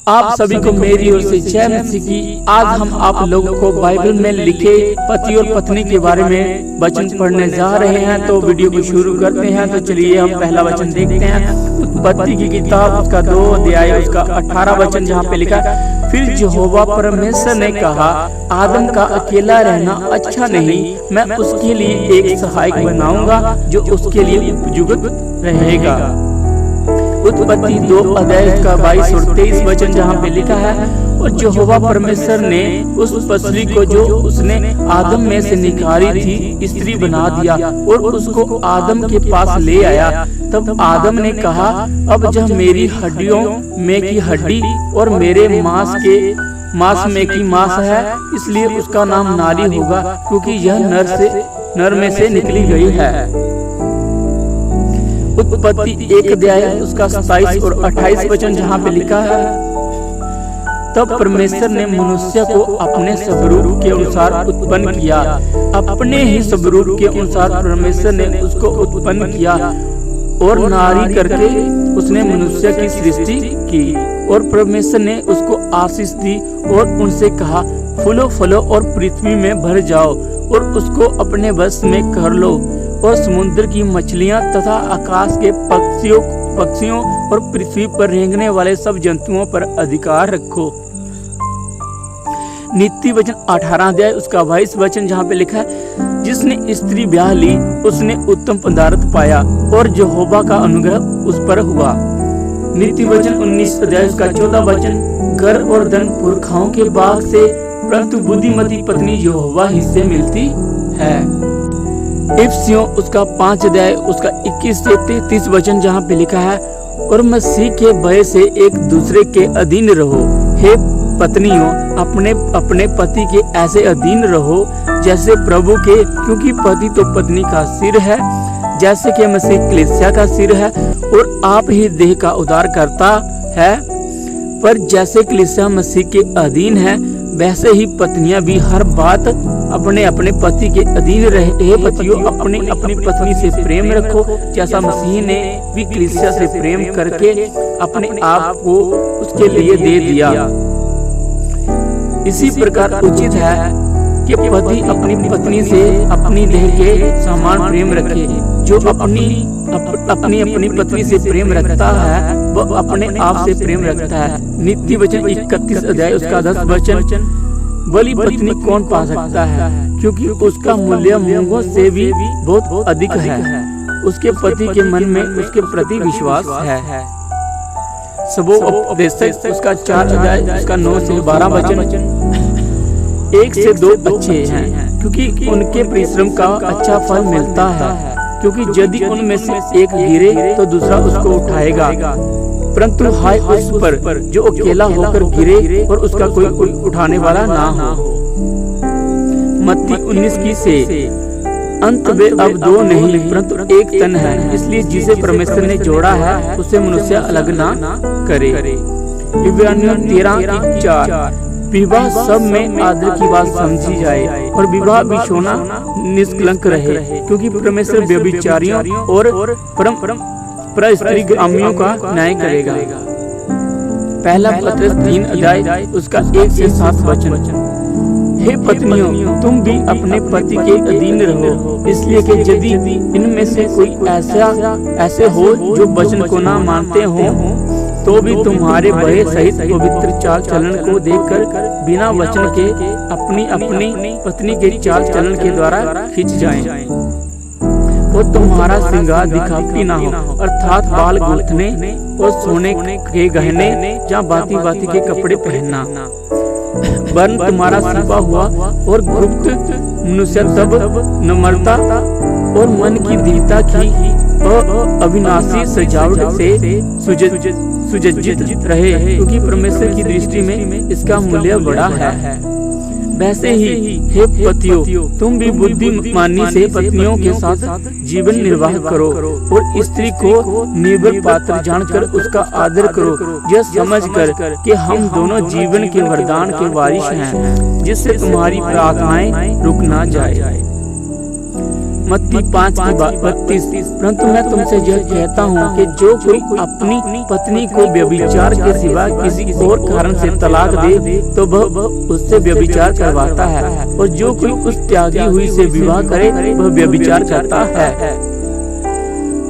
आप सभी को मेरी ओर से जय मसीह की। आज हम आप लोगों को बाइबल में लिखे पति और पत्नी के बारे में वचन पढ़ने जा रहे हैं। तो वीडियो को शुरू करते हैं। तो चलिए हम पहला वचन देखते हैं। उत्पत्ति की किताब उसका 2 अध्याय उसका 18 वचन, जहाँ पे लिखा, फिर यहोवा परमेश्वर ने कहा, आदम का अकेला रहना अच्छा नहीं, मैं उसके लिए एक सहायक बनाऊंगा जो उसके लिए उपयुक्त रहेगा। उत्पत्ति 2 अध्याय का 22 और 23 वचन, जहाँ पे लिखा है, और यहोवा परमेश्वर ने उस पसली को जो उसने आदम में से निकाली थी स्त्री बना दिया और उसको आदम के पास ले आया। तब आदम ने कहा, अब जब मेरी हड्डियों में की हड्डी और मेरे मांस में की मांस है, इसलिए उसका नाम नारी होगा, क्योंकि यह नर में से निकली गई है। उत्पत्ति 1 अध्याय उसका 27 और 28 वचन, जहाँ पे लिखा है, तब परमेश्वर ने मनुष्य को अपने स्वरूप के अनुसार उत्पन्न किया, अपने ही स्वरूप के अनुसार परमेश्वर ने उसको उत्पन्न किया और नारी करके उसने मनुष्य की सृष्टि की। और परमेश्वर ने उसको आशीष दी और उनसे कहा, फूलो फलो और पृथ्वी में भर जाओ और उसको अपने वश में कर लो और समुद्र की मछलियां तथा आकाश के पक्षियों और पृथ्वी पर रेंगने वाले सब जंतुओं पर अधिकार रखो। नीति वचन 18 अध्याय उसका 22 वचन, जहाँ पे लिखा है, जिसने स्त्री ब्याह ली उसने उत्तम पदार्थ पाया और यहोवा का अनुग्रह उस पर हुआ। नीति वचन 19 अध्याय उसका 14 वचन, घर और धन पुरखाओं के बाग से, परंतु बुद्धिमती पत्नी यहोवा ही से मिलती है। इफिसियों उसका 5 अध्याय उसका 21 से 33 वचन, जहाँ पे लिखा है, और मसीह के भय से एक दूसरे के अधीन रहो। हे पत्नियों, अपने अपने पति के ऐसे अधीन रहो जैसे प्रभु के, क्योंकि पति तो पत्नी का सिर है, जैसे कि मसीह कलीसिया का सिर है और आप ही देह का उद्धार करता है। पर जैसे कलीसिया मसीह के अधीन है, वैसे ही पत्नियां भी हर बात अपने अपने पति के अधीन रहे। हे पतियों, अपनी अपनी पत्नी से प्रेम रखो, जैसा मसीह ने भी कलीसिया से प्रेम करके अपने आप को उसके लिए दे दिया। इसी प्रकार उचित है कि पति अपनी पत्नी से अपनी देह के समान प्रेम रखे। जो अपनी पत्नी से प्रेम रखता है वह अपने आप से प्रेम रखता है। नीति वचन 31 अध्याय उसका 10 वचन, भली पत्नी कौन पा सकता है, क्योंकि उसका मूल्य मूंगों से भी बहुत अधिक है। उसके पति के मन में उसके प्रति विश्वास है। सबोपदेशक उसका 4 अध्याय उसका 9 से 12 वचन, 1 से 2 अच्छे हैं, क्योंकि उनके परिश्रम का अच्छा फल मिलता है, क्योंकि यदि उनमें से एक गिरे तो दूसरा उसको उठाएगा। परंतु हाय उस पर जो अकेला होकर गिरे और उसका कोई उठाने वाला ना हो। मत्ती 19 की से, अंत में अब 2 नहीं परंतु एक तन है, इसलिए जिसे परमेश्वर ने जोड़ा है उसे मनुष्य अलग ना करे। इब्रानियों 13:4, विवाह सब में आदर की बात समझी जाए और विवाह बिछोना निष्कलंक रहे, क्योंकि परमेश्वर व्यभिचारियों और परस्त्रीगामियों का न्याय करेगा। पहला पत्रस 3 अध्याय उसका 1 से 7 वचन, हे पत्नियों, तुम भी अपने पति के अधीन रहो, इसलिए कि यदि इनमें से कोई ऐसे हो जो वचन को ना मानते हो, तो भी तुम्हारे भय सहित पवित्र चाल चलन को देखकर बिना वचन के अपनी अपनी पत्नी के चाल चलन के द्वारा खींच जाएं, और तुम्हारा श्रृंगार दिखावटी ना हो, अर्थात बाल गूंथने और सोने के गहने या भांति भांति के कपड़े पहनना, वरन तुम्हारा छिपा हुआ और गुप्त मनुष्य तब नम्रता और मन की दृढ़ता की अविनाशी सजावट से सुसज्जित रहे, क्योंकि परमेश्वर की दृष्टि में इसका मूल्य बड़ा है। वैसे ही हे पतियों, तुम भी बुद्धिमानी से पत्नियों के साथ जीवन निर्वाह करो और स्त्री को निर्भर पात्र जानकर उसका आदर करो, यह समझकर कि हम दोनों जीवन के वरदान के वारिस हैं, जिससे तुम्हारी प्रार्थनाएं रुक ना जाए। मत्ती 5:32। परंतु मैं तुमसे यह कहता हूँ कि जो कोई अपनी पत्नी को व्यभिचार के सिवा किसी और कारण से तलाक दे तो वह उससे व्यभिचार करवाता है, और जो कोई उस त्यागी हुई से विवाह करे वह व्यभिचार करता है।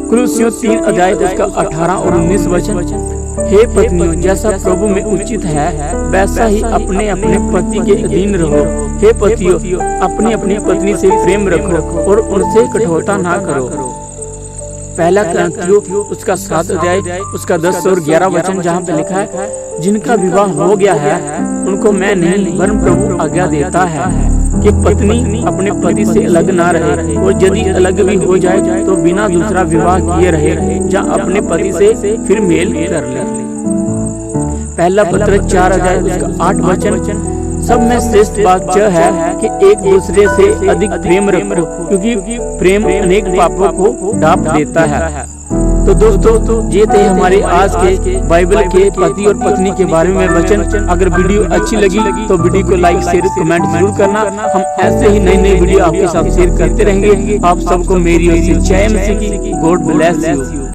कुलुस्सियों 3 उसका 18 और 19 वचन। हे पत्नियों, जैसा प्रभु में उचित है वैसा ही अपने अपने पति के अधीन रहो। हे पतियों, अपनी अपनी पत्नी से प्रेम रखो और उनसे कठोरता ना करो। पहला कुरिन्थियों उसका 7 उसका 10 और 11 वचन, जहाँ पे लिखा है, जिनका विवाह हो गया है उनको मैं नहीं वरन प्रभु आज्ञा देता है कि पत्नी अपने पति से अलग ना रहे, और यदि अलग भी हो जाए तो बिना दूसरा विवाह किए रहे, जहाँ अपने पति से फिर मेल कर ले। पहला पत्र 4 उसका 8 वचन। सब में श्रेष्ठ बात यह है कि एक दूसरे से अधिक प्रेम रखो, क्योंकि प्रेम अनेक पापों को ढांप देता है। तो दोस्तों, ये थे हमारे आज के बाइबल के पति और पत्नी के बारे में वचन। अगर वीडियो अच्छी लगी तो वीडियो को लाइक शेयर कमेंट जरूर करना। हम ऐसे ही नई वीडियो आपके साथ शेयर करते रहेंगे। आप सबको मेरी ओर से जय मसीह की। God bless you.